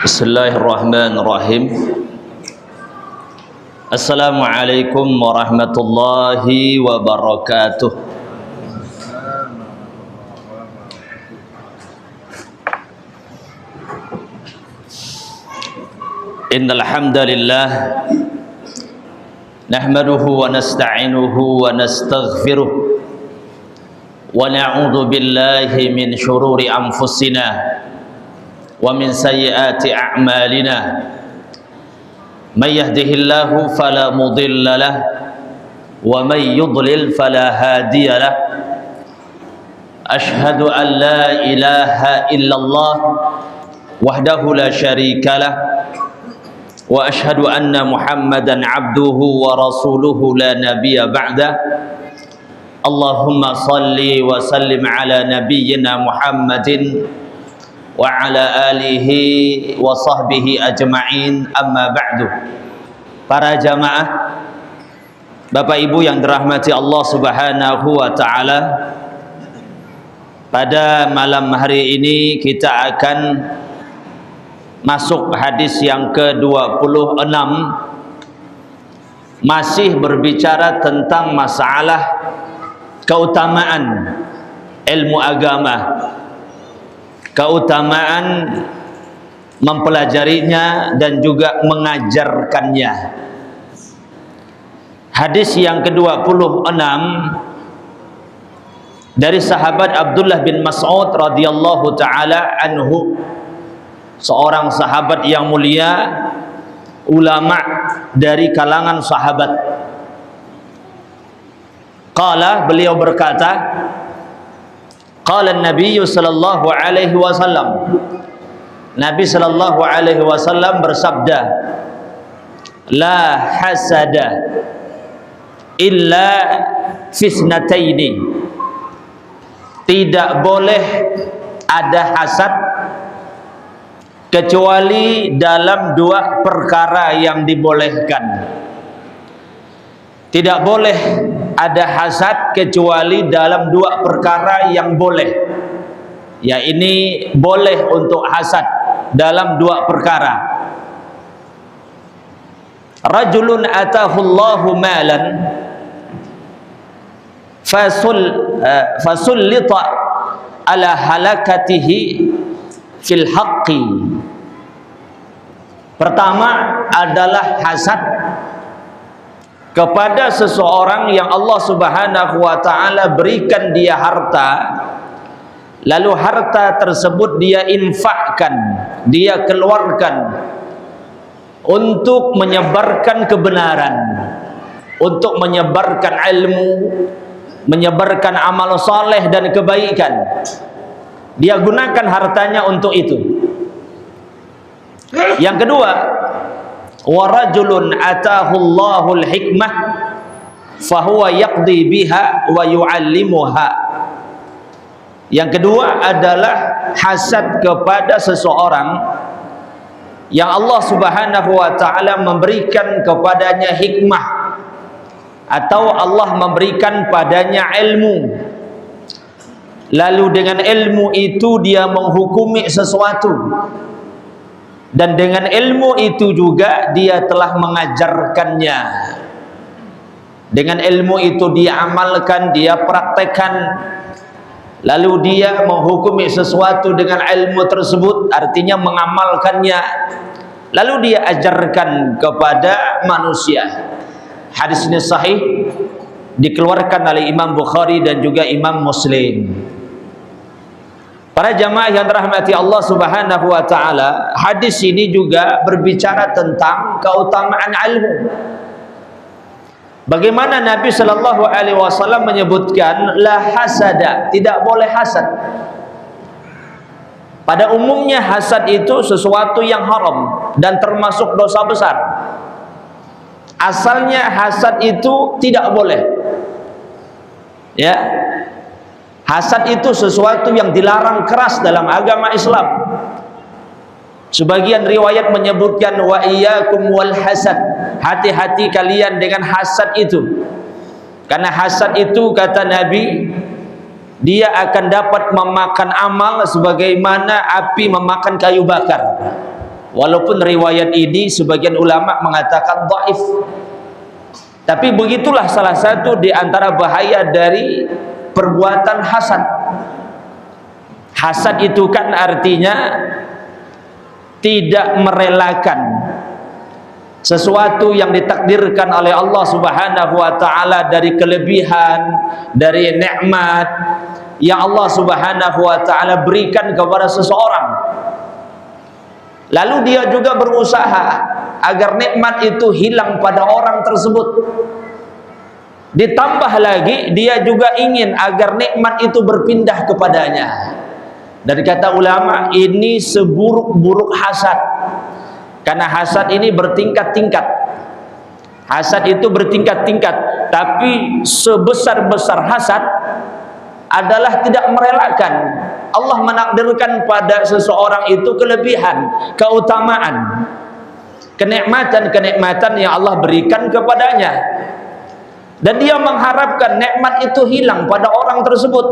Bismillahirrahmanirrahim. Assalamualaikum warahmatullahi wabarakatuh. Innal hamdalillah nahmaduhu wa nasta'inuhu wa nastaghfiruh wa na'udzu billahi min shururi anfusina wa min sayyiati a'malina. May yahdihillahu fala mudilla lah wa may yudlil fala hadiya lah. Ashhadu an la ilaha illallah wahdahu la syarika lah wa ashhadu anna Muhammadan abduhu wa rasuluhu la nabiyya ba'da. Allahumma salli wa sallim ala nabiyyina Muhammadin wa ala alihi wa sahbihi ajma'in, amma ba'du. Para jamaah, Bapak Ibu yang dirahmati Allah Subhanahu wa ta'ala, pada malam hari ini kita akan masuk hadis yang ke-26, masih berbicara tentang masalah keutamaan ilmu agama, keutamaan mempelajarinya dan juga mengajarkannya. Hadis yang ke-26 dari sahabat Abdullah bin Mas'ud radhiyallahu taala anhu, seorang sahabat yang mulia, ulama dari kalangan sahabat. Qala, beliau berkata, qala Nabi sallallahu alaihi wasallam, Nabi sallallahu alaihi wasallam bersabda, la hasada illa fisnataini. Tidak boleh ada hasad kecuali dalam dua perkara yang dibolehkan. Tidak boleh ada hasad kecuali dalam dua perkara yang boleh. Ya, ini boleh untuk hasad dalam dua perkara. Rajulun atahullahu malan fasullita ala halakatihi fil haqqi. Pertama adalah hasad kepada seseorang yang Allah Subhanahu wa ta'ala berikan dia harta, lalu harta tersebut dia infakkan, dia keluarkan untuk menyebarkan kebenaran, untuk menyebarkan ilmu, menyebarkan amal soleh dan kebaikan. Dia gunakan hartanya untuk itu. Yang kedua, wa rajulun atahu Allahul hikmah fahuwa yaqdi biha wa yu'allimuha. Yang kedua adalah hasad kepada seseorang yang Allah Subhanahu wa ta'ala memberikan kepadanya hikmah, atau Allah memberikan padanya ilmu, lalu dengan ilmu itu dia menghukumi sesuatu, dan dengan ilmu itu juga dia telah mengajarkannya. Dengan ilmu itu dia amalkan, dia praktekkan, lalu dia menghukumi sesuatu dengan ilmu tersebut, artinya mengamalkannya, lalu dia ajarkan kepada manusia. Hadis ini sahih, dikeluarkan oleh Imam Bukhari dan juga Imam Muslim. Para jamaah yang dirahmati Allah Subhanahu wa taala, hadis ini juga berbicara tentang keutamaan ilmu. Bagaimana Nabi sallallahu alaihi wasallam menyebutkan la hasada, tidak boleh hasad. Pada umumnya hasad itu sesuatu yang haram dan termasuk dosa besar. Asalnya hasad itu tidak boleh. Ya. Hasad itu sesuatu yang dilarang keras dalam agama Islam. Sebagian riwayat menyebutkan wa iyyakum wal hasad. Hati-hati kalian dengan hasad itu. Karena hasad itu kata Nabi, dia akan dapat memakan amal sebagaimana api memakan kayu bakar. Walaupun riwayat ini sebagian ulama mengatakan dhaif. Tapi begitulah salah satu di antara bahaya dari perbuatan hasad. Hasad itu kan artinya tidak merelakan sesuatu yang ditakdirkan oleh Allah Subhanahu wa taala dari kelebihan, dari nikmat yang Allah Subhanahu wa taala berikan kepada seseorang. Lalu dia juga berusaha agar nikmat itu hilang pada orang tersebut. Ditambah lagi dia juga ingin agar nikmat itu berpindah kepadanya. Dari kata ulama, ini seburuk-buruk hasad. Karena hasad ini bertingkat-tingkat. Hasad itu bertingkat-tingkat. Tapi sebesar-besar hasad adalah tidak merelakan. Allah menakdirkan pada seseorang itu kelebihan, keutamaan, kenikmatan-kenikmatan yang Allah berikan kepadanya. Dan dia mengharapkan nikmat itu hilang pada orang tersebut.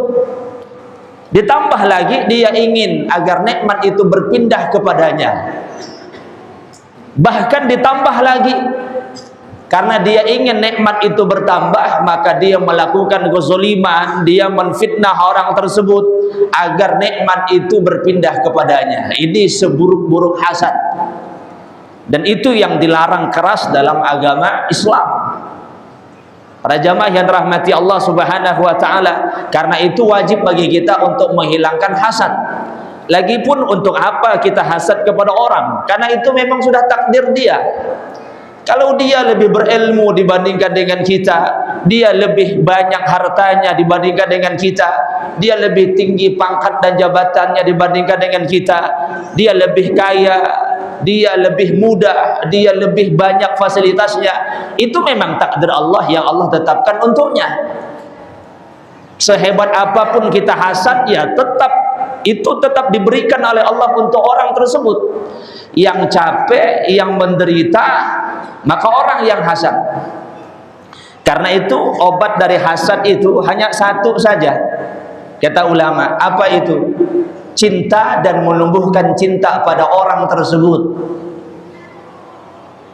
Ditambah lagi dia ingin agar nikmat itu berpindah kepadanya. Bahkan ditambah lagi, karena dia ingin nikmat itu bertambah, maka dia melakukan kezaliman, dia menfitnah orang tersebut agar nikmat itu berpindah kepadanya. Ini seburuk-buruk hasad. Dan itu yang dilarang keras dalam agama Islam. Para jamaah yang dirahmati Allah Subhanahu wa taala, karena itu wajib bagi kita untuk menghilangkan hasad. Lagipun untuk apa kita hasad kepada orang? Karena itu memang sudah takdir dia. Kalau dia lebih berilmu dibandingkan dengan kita, dia lebih banyak hartanya dibandingkan dengan kita, dia lebih tinggi pangkat dan jabatannya dibandingkan dengan kita, dia lebih kaya, dia lebih muda, dia lebih banyak fasilitasnya, itu memang takdir Allah yang Allah tetapkan untuknya. Sehebat apapun kita hasad, ya itu tetap diberikan oleh Allah untuk orang tersebut. Yang capek, yang menderita, maka orang yang hasad. Karena itu obat dari hasad itu hanya satu saja, kata ulama. Apa itu? Cinta dan menumbuhkan cinta pada orang tersebut.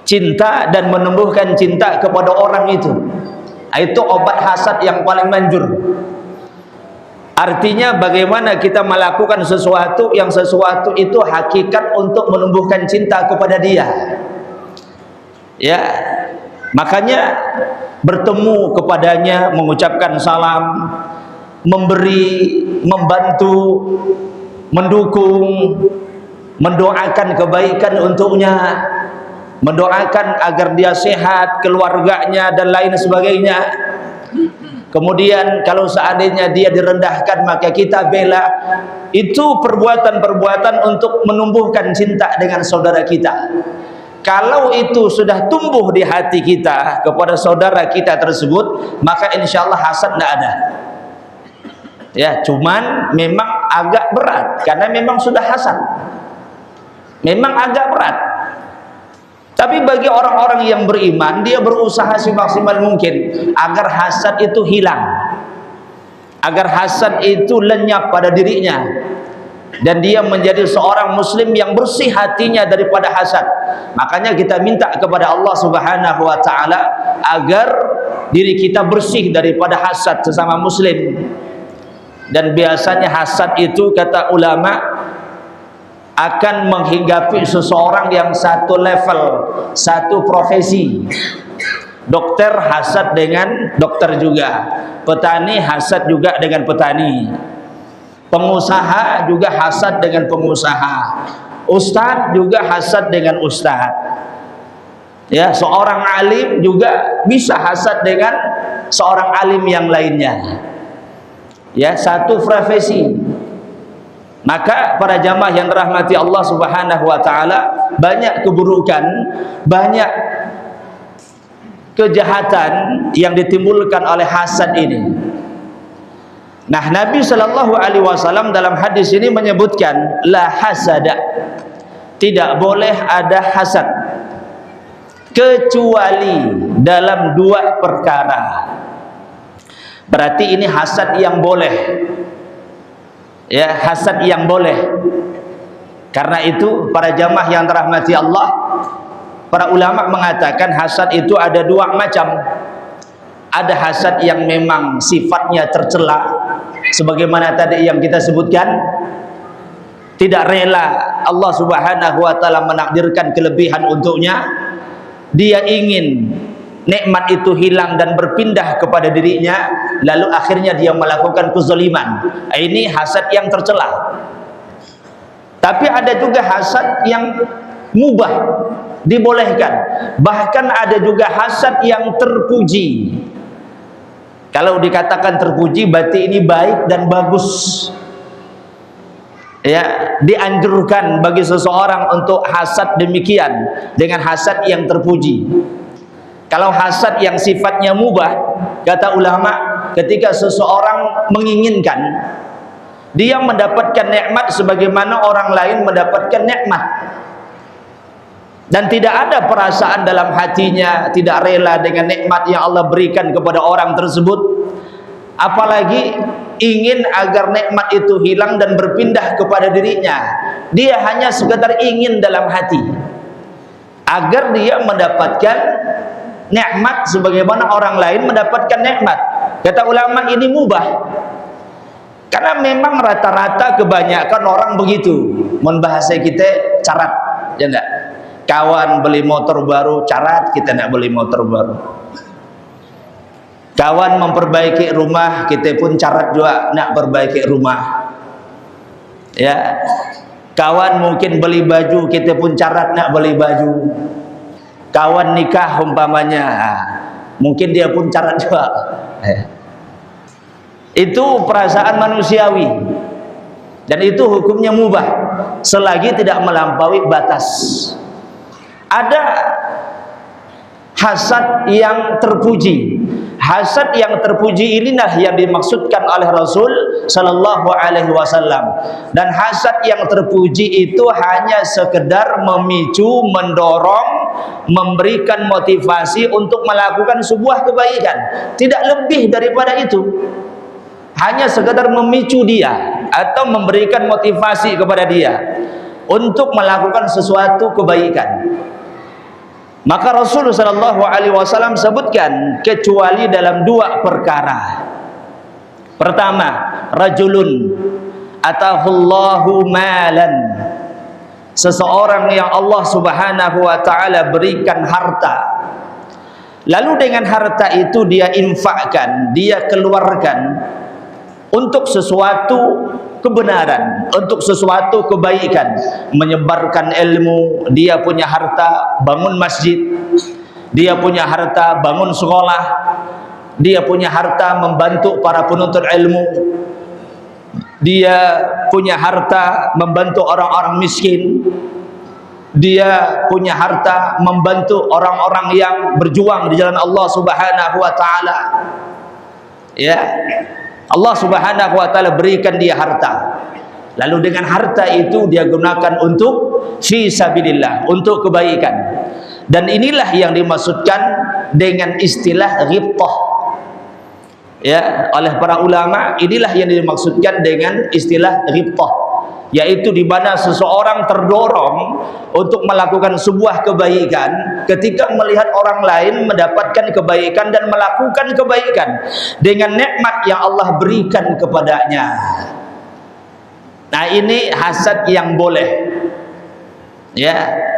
Cinta dan menumbuhkan cinta kepada orang itu. Itu obat hasad yang paling manjur. Artinya bagaimana kita melakukan sesuatu yang sesuatu itu hakikat untuk menumbuhkan cinta kepada dia. Ya, makanya bertemu kepadanya, mengucapkan salam, memberi, membantu, mendukung, mendoakan kebaikan untuknya, mendoakan agar dia sehat, keluarganya dan lain sebagainya. Kemudian kalau seandainya dia direndahkan, maka kita bela. Itu perbuatan-perbuatan untuk menumbuhkan cinta dengan saudara kita. Kalau itu sudah tumbuh di hati kita kepada saudara kita tersebut, maka insya Allah hasad tidak ada. Ya, cuman memang agak berat karena memang sudah hasad. Memang agak berat. Tapi bagi orang-orang yang beriman, dia berusaha semaksimal mungkin agar hasad itu hilang, agar hasad itu lenyap pada dirinya, dan dia menjadi seorang muslim yang bersih hatinya daripada hasad. Makanya kita minta kepada Allah Subhanahu wa taala agar diri kita bersih daripada hasad sesama muslim. Dan biasanya hasad itu kata ulama akan menghinggapi seseorang yang satu level, satu profesi. Dokter hasad dengan dokter juga, petani hasad juga dengan petani. Pengusaha juga hasad dengan pengusaha. Ustadz juga hasad dengan ustadz. Ya, seorang alim juga bisa hasad dengan seorang alim yang lainnya. Ya, satu profesi. Maka para jamaah yang dirahmati Allah Subhanahu wa taala, banyak keburukan, banyak kejahatan yang ditimbulkan oleh hasad ini. Nah, Nabi sallallahu alaihi wasallam dalam hadis ini menyebutkan la hasada. Tidak boleh ada hasad kecuali dalam dua perkara. Berarti ini hasad yang boleh. Ya, hasad yang boleh. Karena itu para jamaah yang dirahmati Allah, para ulama mengatakan hasad itu ada dua macam. Ada hasad yang memang sifatnya tercela, sebagaimana tadi yang kita sebutkan, tidak rela Allah Subhanahu wa taala menakdirkan kelebihan untuknya, dia ingin nikmat itu hilang dan berpindah kepada dirinya, lalu akhirnya dia melakukan kezaliman. Ini hasad yang tercela. Tapi ada juga hasad yang mubah, dibolehkan. Bahkan ada juga hasad yang terpuji. Kalau dikatakan terpuji berarti ini baik dan bagus. Ya, dianjurkan bagi seseorang untuk hasad demikian dengan hasad yang terpuji. Kalau hasad yang sifatnya mubah, kata ulama, ketika seseorang menginginkan dia mendapatkan nikmat sebagaimana orang lain mendapatkan nikmat, dan tidak ada perasaan dalam hatinya tidak rela dengan nikmat yang Allah berikan kepada orang tersebut, apalagi ingin agar nikmat itu hilang dan berpindah kepada dirinya. Dia hanya sekedar ingin dalam hati agar dia mendapatkan nikmat sebagaimana orang lain mendapatkan nikmat. Kata ulama, ini mubah. Karena memang rata-rata kebanyakan orang begitu. Mun bahasa kita carat, ya enggak? Kawan beli motor baru, carat kita nak beli motor baru. Kawan memperbaiki rumah, kita pun carat juga nak perbaiki rumah. Ya. Kawan mungkin beli baju, kita pun carat nak beli baju. Kawan nikah umpamanya, mungkin dia pun carat juga. Itu perasaan manusiawi, dan itu hukumnya mubah selagi tidak melampaui batas. Ada hasad yang terpuji. Hasad yang terpuji inilah yang dimaksudkan oleh Rasul sallallahu alaihi wasallam. Dan hasad yang terpuji itu hanya sekedar memicu, mendorong, memberikan motivasi untuk melakukan sebuah kebaikan. Tidak lebih daripada itu. Hanya sekedar memicu dia atau memberikan motivasi kepada dia untuk melakukan sesuatu kebaikan. Maka Rasulullah sallallahu alaihi wasallam sebutkan kecuali dalam dua perkara. Pertama, rajulun atahullahu malan. Seseorang yang Allah Subhanahu wa taala berikan harta. Lalu dengan harta itu dia infakkan, dia keluarkan untuk sesuatu kebenaran, untuk sesuatu kebaikan, menyebarkan ilmu. Dia punya harta bangun masjid, dia punya harta bangun sekolah, dia punya harta membantu para penuntut ilmu, dia punya harta membantu orang-orang miskin, dia punya harta membantu orang-orang yang berjuang di jalan Allah Subhanahu wa taala. Ya, Allah Subhanahu wa taala berikan dia harta. Lalu dengan harta itu dia gunakan untuk fi sabilillah, untuk kebaikan. Dan inilah yang dimaksudkan dengan istilah ghibthah. Ya, oleh para ulama, inilah yang dimaksudkan dengan istilah ghibthah, yaitu di mana seseorang terdorong untuk melakukan sebuah kebaikan ketika melihat orang lain mendapatkan kebaikan dan melakukan kebaikan dengan nikmat yang Allah berikan kepadanya. Nah, ini hasad yang boleh. Ya,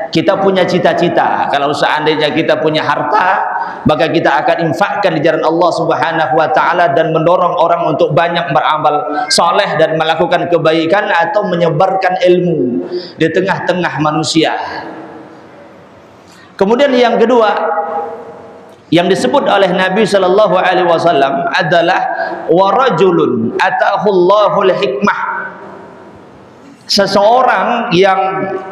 kita punya cita-cita. Kalau seandainya kita punya harta, maka kita akan infakkan di jalan Allah Subhanahu wa taala dan mendorong orang untuk banyak beramal soleh dan melakukan kebaikan atau menyebarkan ilmu di tengah-tengah manusia. Kemudian yang kedua yang disebut oleh Nabi sallallahu alaihi wasallam adalah warajulun atahullahul hikmah. Seseorang yang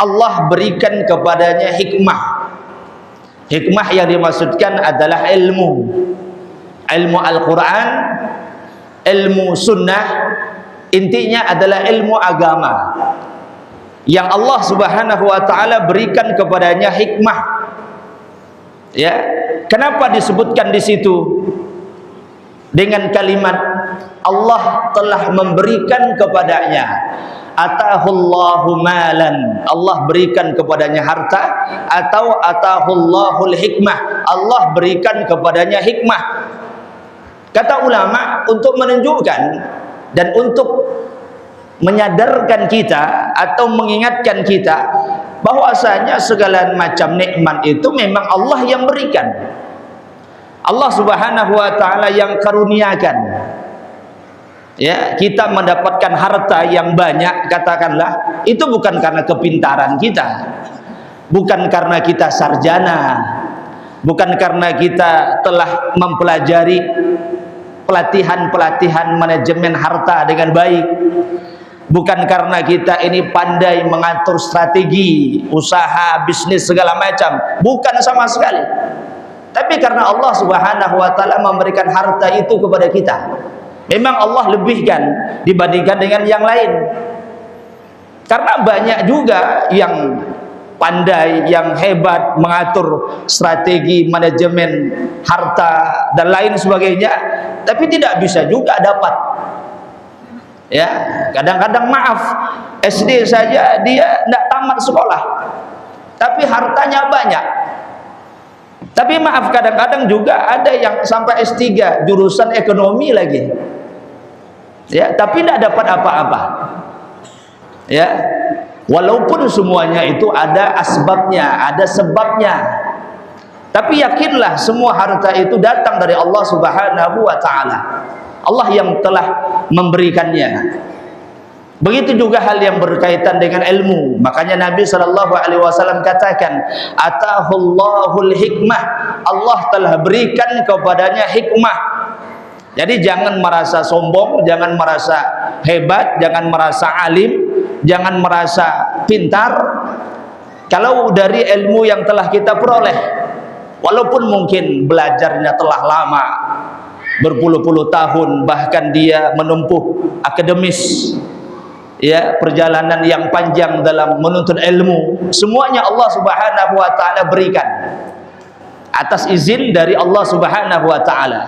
Allah berikan kepadanya hikmah. Hikmah yang dimaksudkan adalah ilmu Al-Quran, ilmu sunnah, intinya adalah ilmu agama yang Allah Subhanahu wa taala berikan kepadanya hikmah. Ya, kenapa disebutkan di situ dengan kalimat Allah telah memberikan kepadanya, atahullahu malan, Allah berikan kepadanya harta, atau atahullahul hikmah, Allah berikan kepadanya hikmah. Kata ulama untuk menunjukkan dan untuk menyadarkan kita atau mengingatkan kita bahwasanya segala macam nikmat itu memang Allah yang berikan. Allah Subhanahu wa taala yang karuniakan. Ya, kita mendapatkan harta yang banyak, katakanlah, itu bukan karena kepintaran kita, bukan karena kita sarjana, bukan karena kita telah mempelajari pelatihan-pelatihan manajemen harta dengan baik, bukan karena kita ini pandai mengatur strategi usaha, bisnis segala macam, bukan sama sekali. Tapi karena Allah Subhanahu wa taala memberikan harta itu kepada kita. Memang Allah lebihkan dibandingkan dengan yang lain. Karena banyak juga yang pandai, yang hebat mengatur strategi manajemen harta dan lain sebagainya, tapi tidak bisa juga dapat. Ya, kadang-kadang maaf, SD saja dia tidak tamat sekolah, tapi hartanya banyak. Tapi maaf, kadang-kadang juga ada yang sampai S3 jurusan ekonomi lagi, ya, tapi tidak dapat apa-apa. Ya, walaupun semuanya itu ada asbabnya, ada sebabnya, tapi yakinlah semua harta itu datang dari Allah Subhanahu wa taala. Allah yang telah memberikannya. Begitu juga hal yang berkaitan dengan ilmu. Makanya Nabi SAW katakan, atahullahul hikmah, Allah telah berikan kepadanya hikmah. Jadi jangan merasa sombong, jangan merasa hebat, jangan merasa alim, jangan merasa pintar kalau dari ilmu yang telah kita peroleh. Walaupun mungkin belajarnya telah lama, berpuluh-puluh tahun, bahkan dia menempuh akademis, ya, perjalanan yang panjang dalam menuntut ilmu, semuanya Allah Subhanahu wa taala berikan atas izin dari Allah Subhanahu wa taala.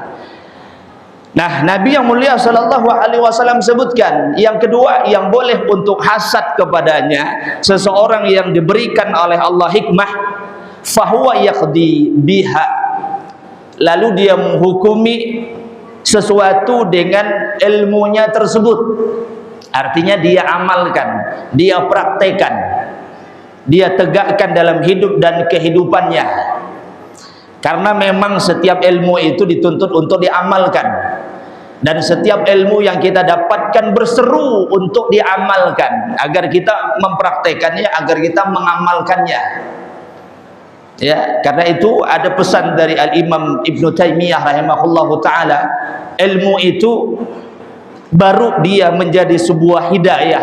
Nah, Nabi yang mulia sallallahu alaihi wasallam sebutkan yang kedua yang boleh untuk hasad kepadanya seseorang yang diberikan oleh Allah hikmah, fahuwa yaqdi biha, lalu dia menghukumi sesuatu dengan ilmunya tersebut. Artinya dia amalkan, dia praktekkan, dia tegakkan dalam hidup dan kehidupannya. Karena memang setiap ilmu itu dituntut untuk diamalkan, dan setiap ilmu yang kita dapatkan berseru untuk diamalkan, agar kita mempraktekannya, agar kita mengamalkannya. Ya, karena itu ada pesan dari Al-Imam Ibn Taimiyah rahimahullahu ta'ala, ilmu itu baru dia menjadi sebuah hidayah.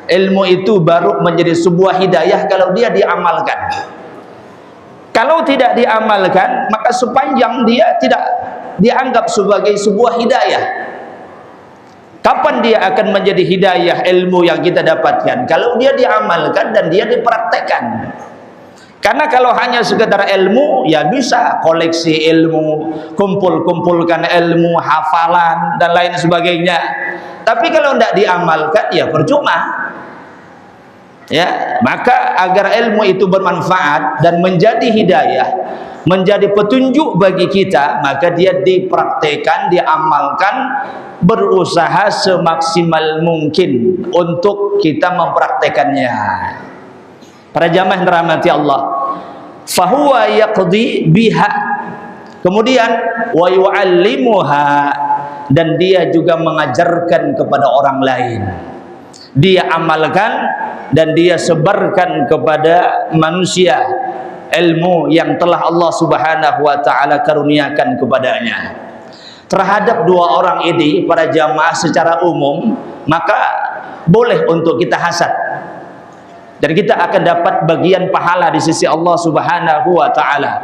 Ilmu itu baru menjadi sebuah hidayah kalau dia diamalkan. Kalau tidak diamalkan, maka sepanjang dia tidak dianggap sebagai sebuah hidayah. Kapan dia akan menjadi hidayah ilmu yang kita dapatkan? Kalau dia diamalkan dan dia dipraktekkan. Karena kalau hanya sekedar ilmu, ya bisa koleksi ilmu, kumpul-kumpulkan ilmu, hafalan dan lain sebagainya. Tapi kalau tidak diamalkan, ya percuma. Ya, maka agar ilmu itu bermanfaat dan menjadi hidayah, menjadi petunjuk bagi kita, maka dia dipraktekkan, diamalkan, berusaha semaksimal mungkin untuk kita mempraktekannya. Para jamaah yang dirahmati Allah, fahuwa yaqdi biha, Kemudian wa yu'allimuha, dan dia juga mengajarkan kepada orang lain. Dia amalkan dan dia sebarkan kepada manusia ilmu yang telah Allah Subhanahu wa taala karuniakan kepadanya. Terhadap dua orang ini, para jamaah secara umum, maka boleh untuk kita hasad, dan kita akan dapat bagian pahala di sisi Allah Subhanahu wa taala.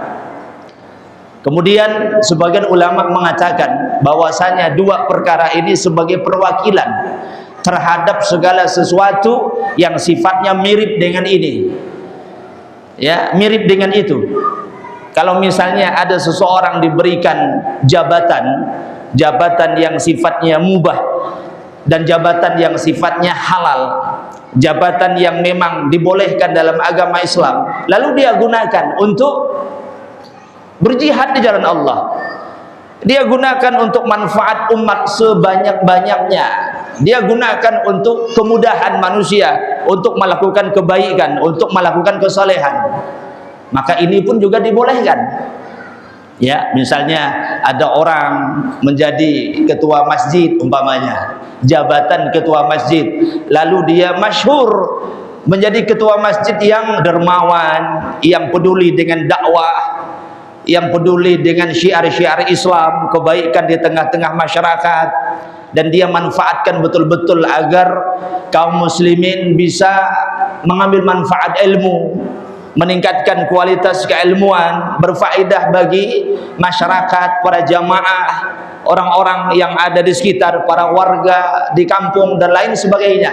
Kemudian sebagian ulama mengatakan bahwasanya dua perkara ini sebagai perwakilan terhadap segala sesuatu yang sifatnya mirip dengan ini, ya, mirip dengan itu. Kalau misalnya ada seseorang diberikan jabatan yang sifatnya mubah dan jabatan yang sifatnya halal, jabatan yang memang dibolehkan dalam agama Islam, lalu dia gunakan untuk berjihad di jalan Allah, dia gunakan untuk manfaat umat sebanyak-banyaknya, dia gunakan untuk kemudahan manusia untuk melakukan kebaikan, untuk melakukan kesalehan, maka ini pun juga dibolehkan. Ya, misalnya ada orang menjadi ketua masjid umpamanya, jabatan ketua masjid, lalu dia masyhur menjadi ketua masjid yang dermawan, yang peduli dengan dakwah, yang peduli dengan syiar-syiar Islam, kebaikan di tengah-tengah masyarakat, dan dia manfaatkan betul-betul agar kaum muslimin bisa mengambil manfaat ilmu, meningkatkan kualitas keilmuan, berfaedah bagi masyarakat, para jamaah, orang-orang yang ada di sekitar, para warga di kampung dan lain sebagainya.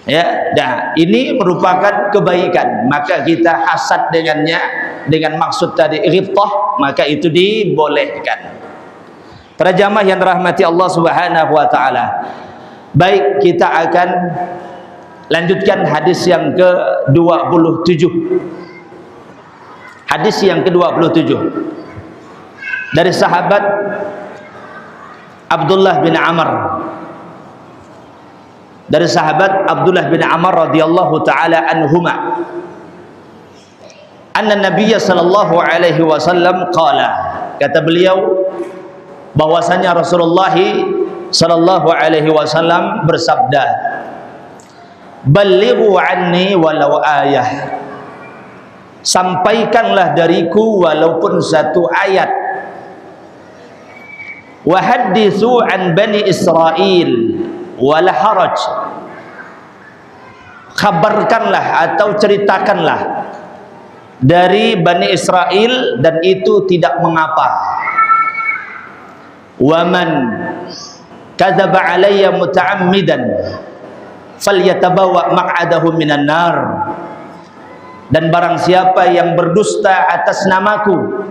Ya, nah ini merupakan kebaikan, maka kita hasad dengannya dengan maksud tadi ghibthah, maka itu dibolehkan. Para jamaah yang dirahmati Allah Subhanahu wa taala, baik, kita akan lanjutkan hadis yang ke-27. Hadis yang ke-27 dari sahabat Abdullah bin Amr. Dari sahabat Abdullah bin Amr radhiyallahu taala anhuma, anna Nabiyya sallallahu alaihi wasallam qala, kata beliau bahwasanya Rasulullah sallallahu alaihi wasallam bersabda, ballighu anni walau ayah, sampaikanlah dariku walaupun satu ayat, wa hadithu an bani Israil wala haraj, kabarkanlah atau ceritakanlah dari Bani Israel dan itu tidak mengapa. Waman kadzaba alayya muta'ammidan falyatabawa maq'adahu minan nar, dan barang siapa yang berdusta atas namaku,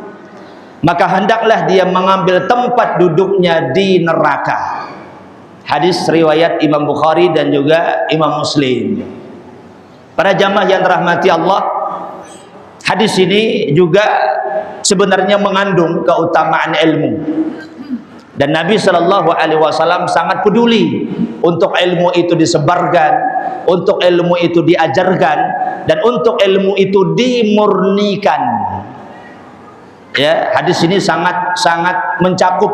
maka hendaklah dia mengambil tempat duduknya di neraka. Hadis riwayat Imam Bukhari dan juga Imam Muslim. Para jamaah yang dirahmati Allah, hadis ini juga sebenarnya mengandung keutamaan ilmu, dan Nabi Shallallahu Alaihi Wasallam sangat peduli untuk ilmu itu disebarkan, untuk ilmu itu diajarkan, dan untuk ilmu itu dimurnikan. Ya, hadis ini sangat mencakup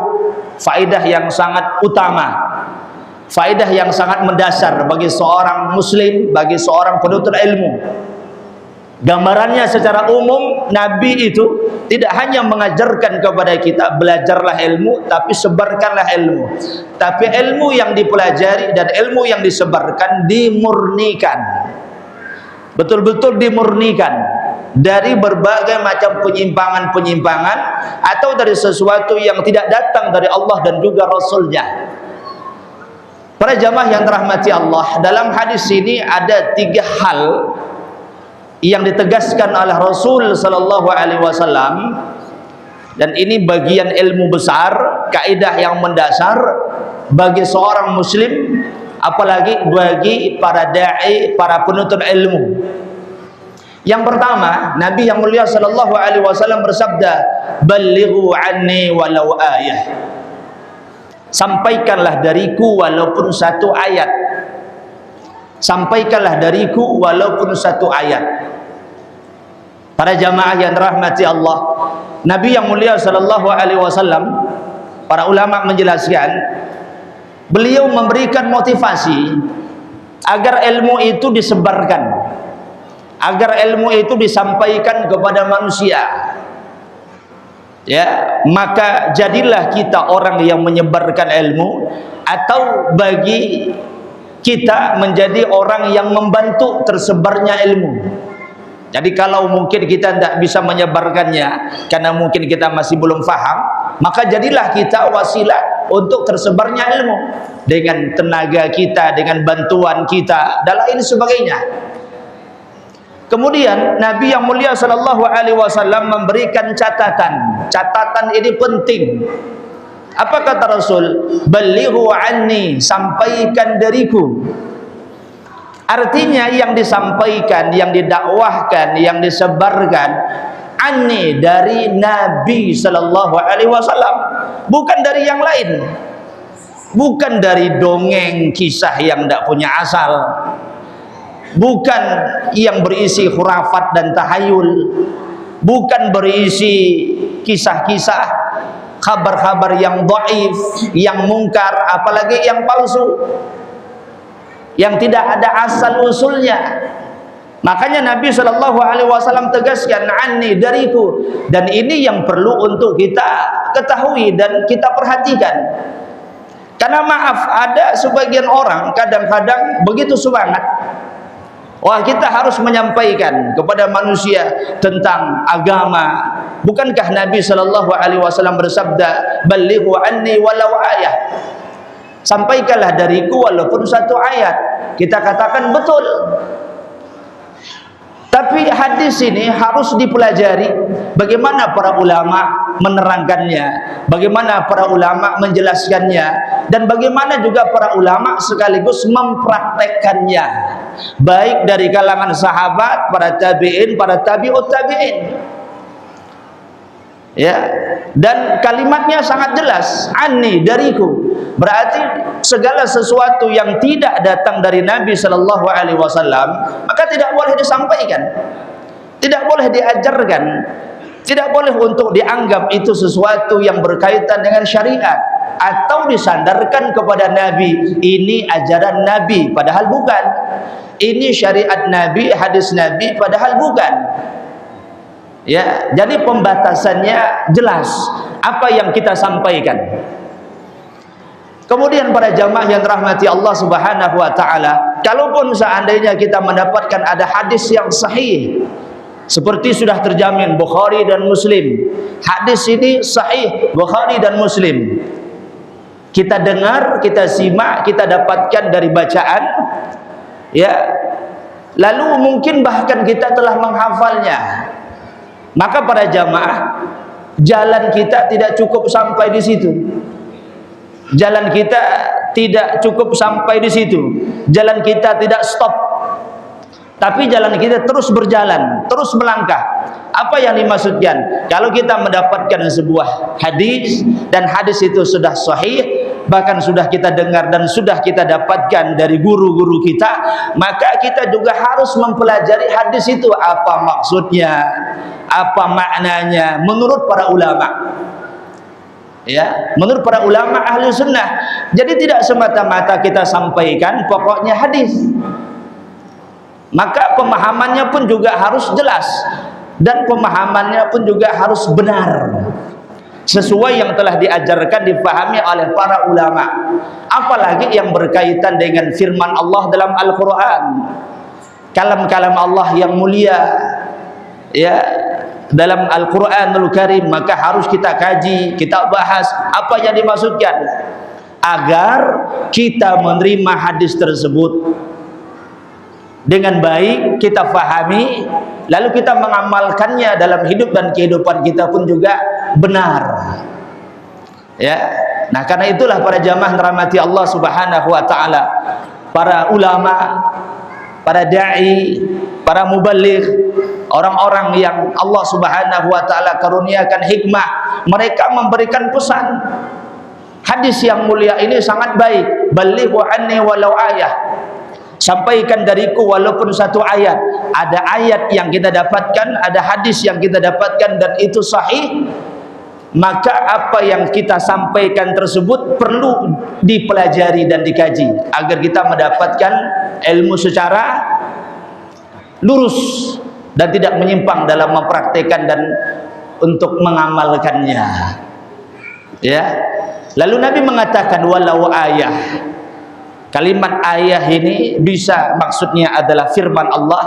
faedah yang sangat utama, faedah yang sangat mendasar bagi seorang muslim, bagi seorang penuntut ilmu. Gambarannya secara umum, Nabi itu tidak hanya mengajarkan kepada kita belajarlah ilmu, tapi sebarkanlah ilmu. Tapi ilmu yang dipelajari dan ilmu yang disebarkan dimurnikan, betul-betul dimurnikan dari berbagai macam penyimpangan-penyimpangan atau dari sesuatu yang tidak datang dari Allah dan juga Rasulnya. Para jamaah yang dirahmati Allah, dalam hadis ini ada 3 hal yang ditegaskan oleh Rasul Sallallahu Alaihi Wasallam, dan ini bagian ilmu besar, kaidah yang mendasar bagi seorang muslim, apalagi bagi para dai, para penuntut ilmu. Yang pertama, Nabi yang mulia Sallallahu Alaihi Wasallam bersabda, ballighu anni walau ayah, sampaikanlah dariku walaupun satu ayat, sampaikanlah dariku walaupun satu ayat. Para jamaah yang dirahmati Allah, Nabi yang mulia sallallahu alaihi wasallam, para ulama menjelaskan, beliau memberikan motivasi agar ilmu itu disebarkan, agar ilmu itu disampaikan kepada manusia. Ya, maka jadilah kita orang yang menyebarkan ilmu, atau bagi kita menjadi orang yang membantu tersebarnya ilmu. Jadi kalau mungkin kita tidak bisa menyebarkannya karena mungkin kita masih belum faham, maka jadilah kita wasilah untuk tersebarnya ilmu dengan tenaga kita, dengan bantuan kita dan lain sebagainya. Kemudian Nabi yang mulia sallallahu alaihi wasallam memberikan catatan. Catatan ini penting. Apa kata Rasul? Balighu anni, sampaikan dariku. Artinya yang disampaikan, yang didakwahkan, yang disebarkan anni, dari Nabi sallallahu alaihi wasallam, bukan dari yang lain. Bukan dari dongeng kisah yang tidak punya asal, bukan yang berisi khurafat dan tahayul, bukan berisi kisah-kisah, kabar-kabar yang dhaif, yang mungkar, apalagi yang palsu, yang tidak ada asal usulnya. Makanya Nabi sallallahu alaihi wasallam tegaskan anni, dariku. Dan ini yang perlu untuk kita ketahui dan kita perhatikan. Karena maaf, ada sebagian orang kadang-kadang begitu semangat, wah kita harus menyampaikan kepada manusia tentang agama. Bukankah Nabi sallallahu alaihi wasallam bersabda, balighu anni walau ayah, sampaikanlah dariku walaupun satu ayat. Kita katakan betul. Tapi hadis ini harus dipelajari bagaimana para ulama menerangkannya, bagaimana para ulama menjelaskannya, dan bagaimana juga para ulama sekaligus mempraktekkannya, baik dari kalangan sahabat, para tabi'in, para tabi'ut tabi'in. Ya, dan kalimatnya sangat jelas, anni, dariku. Berarti segala sesuatu yang tidak datang dari Nabi sallallahu alaihi wasallam maka tidak boleh disampaikan, tidak boleh diajarkan, tidak boleh untuk dianggap itu sesuatu yang berkaitan dengan syariat atau disandarkan kepada Nabi. Ini ajaran Nabi, padahal bukan. Ini syariat Nabi, hadis Nabi, padahal bukan. Ya, jadi pembatasannya jelas apa yang kita sampaikan. Kemudian para jamaah yang dirahmati Allah Subhanahu wa taala, kalaupun seandainya kita mendapatkan ada hadis yang sahih, seperti sudah terjamin Bukhari dan Muslim, hadis ini sahih Bukhari dan Muslim, kita dengar, kita simak, kita dapatkan dari bacaan, ya, lalu mungkin bahkan kita telah menghafalnya, maka para jamaah, jalan kita tidak cukup sampai di situ. Jalan kita tidak cukup sampai di situ. Jalan kita tidak stop, tapi jalan kita terus berjalan, terus melangkah. Apa yang dimaksudkan? Kalau kita mendapatkan sebuah hadis dan hadis itu sudah sahih, bahkan sudah kita dengar dan sudah kita dapatkan dari guru-guru kita, maka kita juga harus mempelajari hadis itu, apa maksudnya, apa maknanya menurut para ulama. Ya, menurut para ulama ahli sunnah. Jadi tidak semata-mata kita sampaikan pokoknya hadis, maka pemahamannya pun juga harus jelas, dan pemahamannya pun juga harus benar, sesuai yang telah diajarkan, dipahami oleh para ulama. Apalagi yang berkaitan dengan firman Allah dalam Al-Quran, kalam-kalam Allah yang mulia, ya, dalam Al-Quranul Karim, maka harus kita kaji, kita bahas apa yang dimaksudkan, agar kita menerima hadis tersebut dengan baik, kita fahami, lalu kita mengamalkannya dalam hidup dan kehidupan kita pun juga benar. Ya, nah karena itulah para jamaah dirahmati Allah Subhanahu wa taala, para ulama, para dai, para muballigh, orang-orang yang Allah Subhanahu wa taala karuniakan hikmah, mereka memberikan pesan. Hadis yang mulia ini sangat baik. Balighu anni walau ayah, sampaikan dariku walaupun satu ayat. ada ayat yang kita dapatkan, ada hadis yang kita dapatkan dan itu sahih, maka apa yang kita sampaikan tersebut perlu dipelajari dan dikaji agar kita mendapatkan ilmu secara lurus dan tidak menyimpang dalam mempraktikkan dan untuk mengamalkannya. Ya. Lalu Nabi mengatakan walau ayah. Kalimat ayah ini bisa maksudnya adalah firman Allah,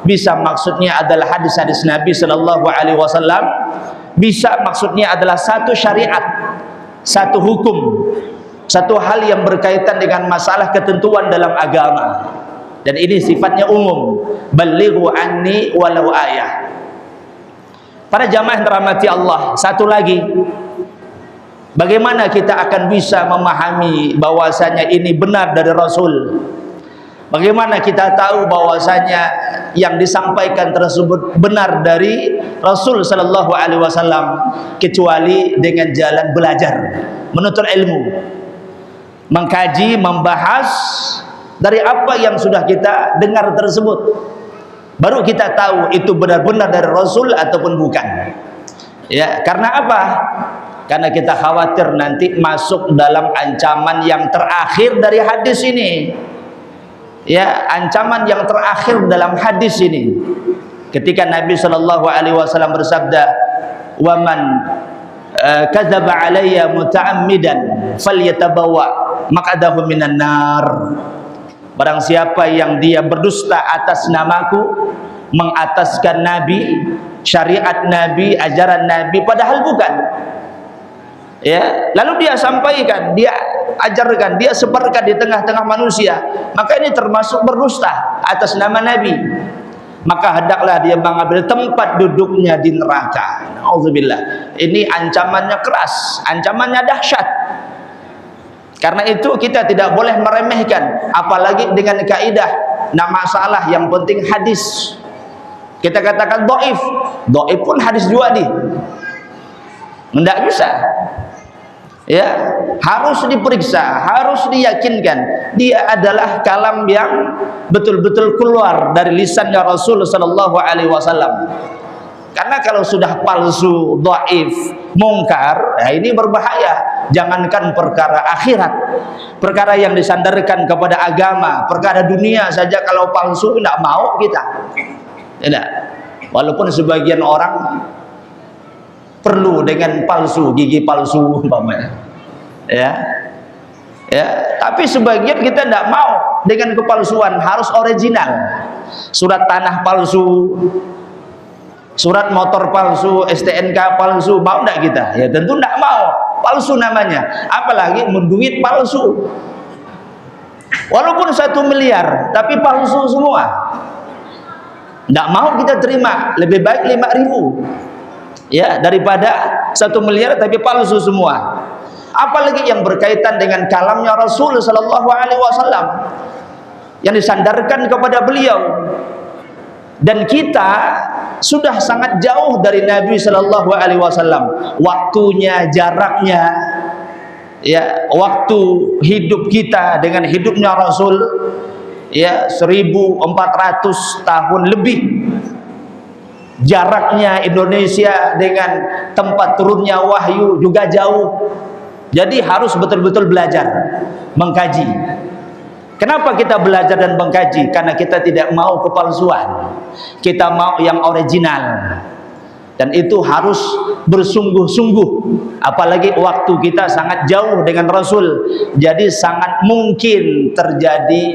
bisa maksudnya adalah hadis-hadis Nabi sallallahu alaihi wasallam, bisa maksudnya adalah satu syariat, satu hukum, satu hal yang berkaitan dengan masalah ketentuan dalam agama. Dan ini sifatnya umum. Balighu anni walau ayah. Para jamaah yang dirahmati Allah, satu lagi, bagaimana kita akan bisa memahami bahwasanya ini benar dari Rasul? Bagaimana kita tahu bahwasanya yang disampaikan tersebut benar dari Rasul sallallahu alaihi wasallam, kecuali dengan jalan belajar, menuntut ilmu, mengkaji, membahas dari apa yang sudah kita dengar tersebut. Baru kita tahu itu benar-benar dari Rasul ataupun bukan. Ya, karena apa? Karena kita khawatir nanti masuk dalam ancaman yang terakhir dari hadis ini. Ya, ancaman yang terakhir dalam hadis ini. Ketika Nabi sallallahu alaihi wasallam bersabda, "Wa man kadzaba alayya muta'ammidan falyatabawa maq'adahu minan nar." Barang siapa yang dia berdusta atas namaku, mengataskan Nabi, syariat Nabi, ajaran Nabi, padahal bukan. Ya, lalu dia sampaikan, dia ajarkan, dia sebarkan di tengah-tengah manusia, maka ini termasuk berdusta atas nama Nabi. Maka hendaklah dia mengambil tempat duduknya di neraka. Nauzubillah. Ini ancamannya keras, ancamannya dahsyat. Karena itu kita tidak boleh meremehkan, apalagi dengan kaidah nak masalah yang penting hadis. Kita katakan dhaif, dhaif pun hadis juga nih. Tidak bisa. Ya, harus diperiksa, harus diyakinkan dia adalah kalam yang betul-betul keluar dari lisannya Rasul sallallahu alaihi wasallam. Karena kalau sudah palsu, dhaif, mungkar, ya ini berbahaya. Jangankan perkara akhirat, perkara yang disandarkan kepada agama, perkara dunia saja kalau palsu tidak mau kita. Tidak. Walaupun sebagian orang perlu dengan palsu, gigi palsu umpamanya. Ya. Ya, tapi sebagian kita tidak mau dengan kepalsuan, harus original. Surat tanah palsu, surat motor palsu, STNK palsu, mau tidak kita? Ya tentu tidak mau. Palsu namanya, apalagi menduit palsu. Walaupun 1 miliar, tapi palsu semua. Tidak mau kita terima, lebih baik 5.000. Ya, daripada 1 miliar tapi palsu semua. Apalagi yang berkaitan dengan kalamnya Rasul sallallahu alaihi wasallam yang disandarkan kepada beliau. Dan kita sudah sangat jauh dari Nabi sallallahu alaihi wasallam. Waktunya, jaraknya, ya, waktu hidup kita dengan hidupnya Rasul, ya, 1400 tahun lebih. Jaraknya Indonesia dengan tempat turunnya wahyu juga jauh. Jadi harus betul-betul belajar, mengkaji. Kenapa kita belajar dan mengkaji? Karena kita tidak mau kepalsuan. Kita mau yang original. Dan itu harus bersungguh-sungguh. Apalagi waktu kita sangat jauh dengan Rasul. Jadi sangat mungkin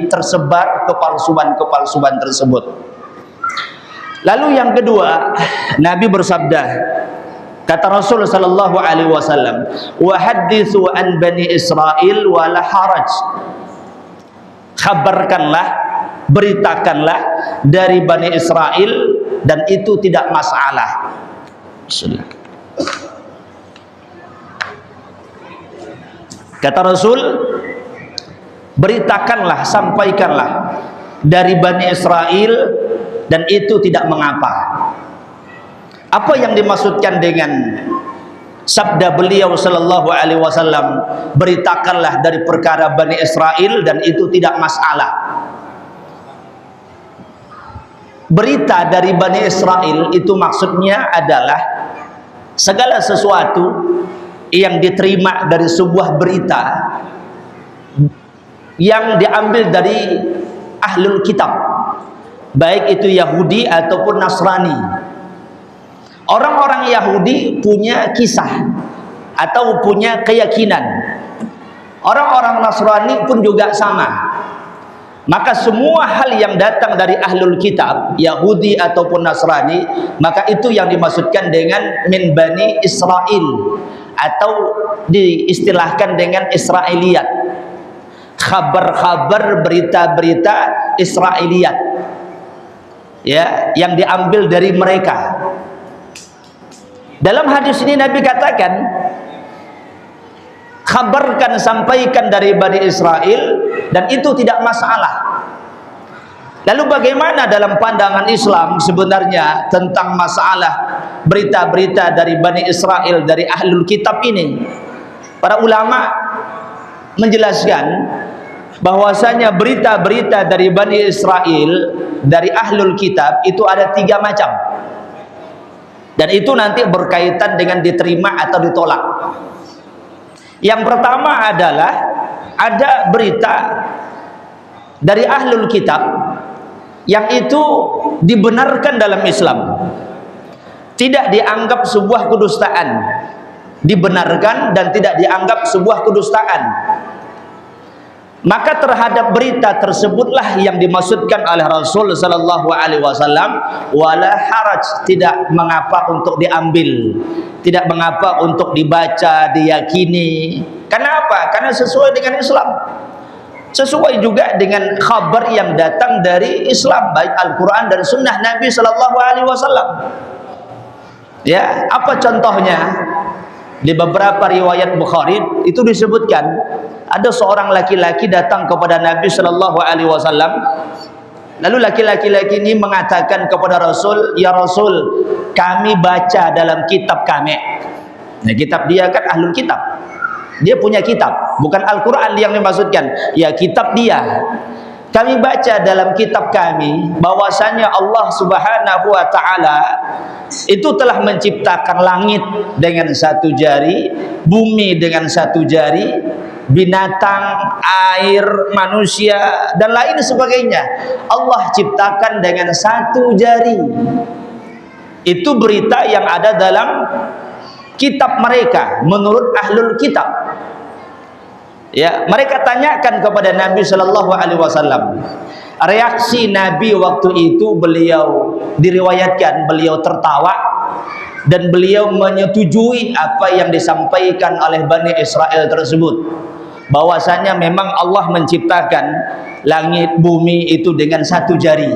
tersebar kepalsuan-kepalsuan tersebut. Lalu yang kedua, Nabi bersabda, kata Rasul sallallahu alaihi wasallam, "Wa haditsu an bani Israil wa la haraj." Khabarkanlah, beritakanlah dari Bani Israel dan itu tidak masalah. Bismillah. Kata Rasul, beritakanlah, sampaikanlah dari Bani Israel dan itu tidak mengapa. Apa yang dimaksudkan dengan sabda beliau sallallahu alaihi wasallam, beritakanlah dari perkara Bani Israel dan itu tidak masalah? berita dari Bani Israel itu maksudnya adalah segala sesuatu yang diterima dari sebuah berita yang diambil dari ahlul kitab, baik itu Yahudi ataupun Nasrani. Orang-orang Yahudi punya kisah atau punya keyakinan. Orang-orang Nasrani pun juga sama. Maka semua hal yang datang dari ahlul kitab, Yahudi ataupun Nasrani, maka itu yang dimaksudkan dengan min Bani Israel, atau diistilahkan dengan Israiliyat. Khabar-khabar, berita-berita Israiliyat, ya, yang diambil dari mereka. Dalam hadis ini Nabi katakan, kabarkan, sampaikan dari Bani Israel, dan itu tidak masalah. Lalu bagaimana dalam pandangan Islam sebenarnya tentang masalah berita-berita dari Bani Israel, dari ahlul kitab ini? Para ulama menjelaskan bahwasanya berita-berita dari Bani Israel, dari ahlul kitab itu ada 3 macam. Dan itu nanti berkaitan dengan diterima atau ditolak. Yang pertama adalah ada berita dari ahlul kitab yang itu dibenarkan dalam Islam, tidak dianggap sebuah kedustaan, dibenarkan dan tidak dianggap sebuah kedustaan. Maka terhadap berita tersebutlah yang dimaksudkan oleh Rasul sallallahu alaihi wasallam, wala haraj, tidak mengapa untuk diambil, tidak mengapa untuk dibaca, diyakini. Kenapa? Karena sesuai dengan Islam, sesuai juga dengan khabar yang datang dari Islam, baik Al-Quran dan Sunnah Nabi sallallahu alaihi wasallam. Ya, apa contohnya? Di beberapa riwayat Bukhari itu disebutkan ada seorang laki-laki datang kepada Nabi sallallahu alaihi wasallam. Lalu laki-laki ini mengatakan kepada Rasul, "Ya Rasul, kami baca dalam kitab kami." Nah, kitab dia kan ahlul kitab. Dia punya kitab, bukan Al-Qur'an yang dimaksudkan. Ya, kitab dia. Kami baca dalam kitab kami bahwasanya Allah Subhanahu wa taala itu telah menciptakan langit dengan 1 jari, bumi dengan 1 jari, binatang, air, manusia dan lain sebagainya. Allah ciptakan dengan 1 jari. Itu berita yang ada dalam kitab mereka menurut ahlul kitab. Ya, mereka tanyakan kepada Nabi sallallahu alaihi wasallam. Reaksi Nabi waktu itu, beliau diriwayatkan beliau tertawa dan beliau menyetujui apa yang disampaikan oleh Bani Israel tersebut, bahwasanya memang Allah menciptakan langit bumi itu dengan 1 jari,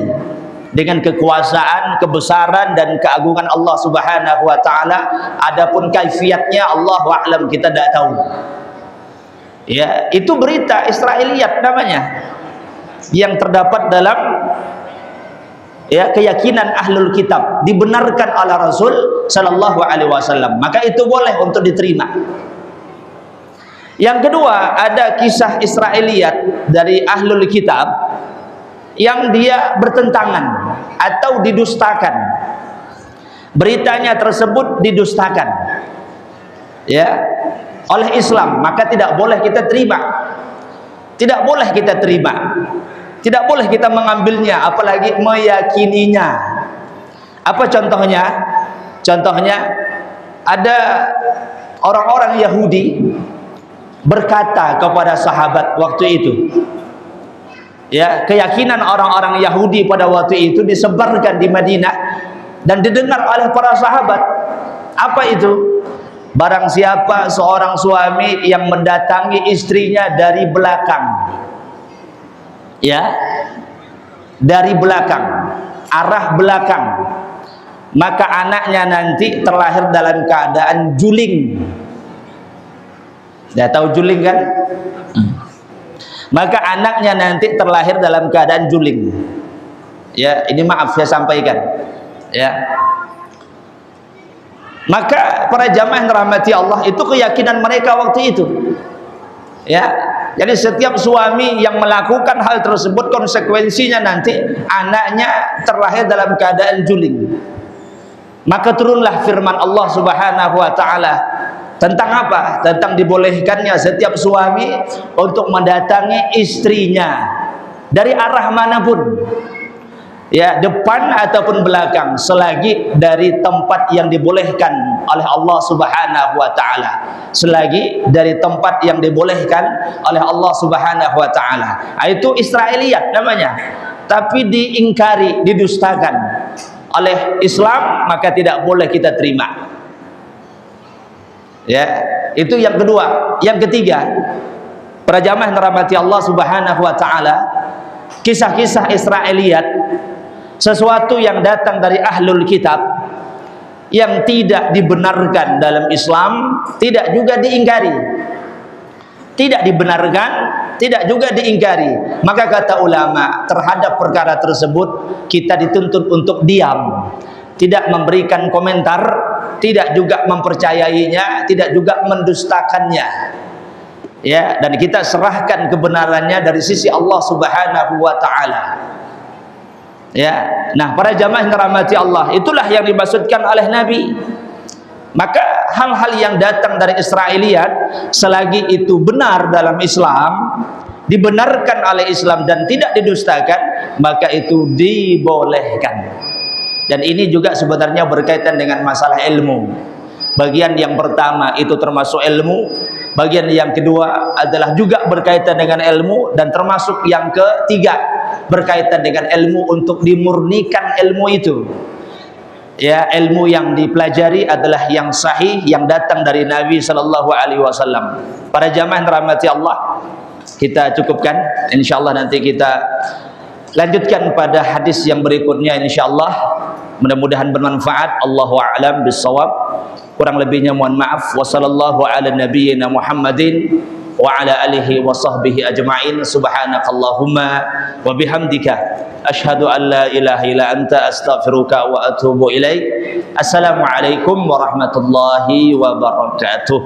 dengan kekuasaan, kebesaran dan keagungan Allah Subhanahu wa taala. Adapun kaifiatnya Allahu a'lam, kita tidak tahu. Ya, itu berita Israiliyat namanya, yang terdapat dalam ya keyakinan ahlul kitab, dibenarkan oleh Rasul sallallahu alaihi wasallam, maka itu boleh untuk diterima. Yang kedua, ada kisah Israiliyat dari ahlul kitab yang dia bertentangan atau didustakan. Beritanya tersebut didustakan, ya, oleh Islam, maka tidak boleh kita terima. Tidak boleh kita terima. Tidak boleh kita mengambilnya, apalagi meyakininya. Apa contohnya? Contohnya ada orang-orang Yahudi berkata kepada sahabat waktu itu. Ya, keyakinan orang-orang Yahudi pada waktu itu disebarkan di Madinah dan didengar oleh para sahabat. Apa itu? Barang siapa seorang suami yang mendatangi istrinya dari belakang, ya, dari belakang, arah belakang, maka anaknya nanti terlahir dalam keadaan juling. Dah tahu juling kan? Maka anaknya nanti terlahir dalam keadaan juling. Ya, ini maaf saya sampaikan. Ya. Maka para jamaah yang dirahmati Allah, itu keyakinan mereka waktu itu. Ya, Jadi setiap suami yang melakukan hal tersebut, konsekuensinya nanti anaknya terlahir dalam keadaan juling. Maka turunlah firman Allah Subhanahu wa taala tentang apa? Tentang dibolehkannya setiap suami untuk mendatangi istrinya dari arah manapun, ya, depan ataupun belakang, selagi dari tempat yang dibolehkan oleh Allah Subhanahu wa taala, selagi dari tempat yang dibolehkan oleh Allah Subhanahu wa taala. Itu Israiliyat namanya, tapi diingkari, didustakan oleh Islam, maka tidak boleh kita terima. Ya, itu yang kedua. Yang ketiga, para jamaah yang dirahmati Allah Subhanahu wa taala, kisah-kisah Israiliyat, sesuatu yang datang dari ahlul kitab yang tidak dibenarkan dalam Islam, tidak juga diingkari. Tidak dibenarkan, tidak juga diingkari. Maka kata ulama, terhadap perkara tersebut kita dituntut untuk diam, tidak memberikan komentar, tidak juga mempercayainya, tidak juga mendustakannya. Ya, dan kita serahkan kebenarannya dari sisi Allah Subhanahu wa taala. Ya, nah para jamaah yang dirahmati Allah, itulah yang dimaksudkan oleh Nabi. Maka hal-hal yang datang dari Israiliyat, selagi itu benar dalam Islam, dibenarkan oleh Islam dan tidak didustakan, maka itu dibolehkan. Dan ini juga sebenarnya berkaitan dengan masalah ilmu. Bagian yang pertama itu termasuk ilmu, bagian yang kedua adalah juga berkaitan dengan ilmu, dan termasuk yang ketiga berkaitan dengan ilmu untuk dimurnikan ilmu itu. Ya, ilmu yang dipelajari adalah yang sahih, yang datang dari Nabi sallallahu alaihi wasallam. Para jamaah yang dirahmati Allah, kita cukupkan, insyaallah nanti kita lanjutkan pada hadis yang berikutnya insyaallah. Mudah-mudahan bermanfaat. Allahu a'lam bissawab. Kurang lebihnya mohon maaf. Wassallallahu ala nabiyyina Muhammadin wa ala alihi wa sahbihi ajma'in. Subhanakallahumma wa bihamdika asyhadu an la ilaha illa anta astaghfiruka wa atubu ilaik. Assalamualaikum warahmatullahi wabarakatuh.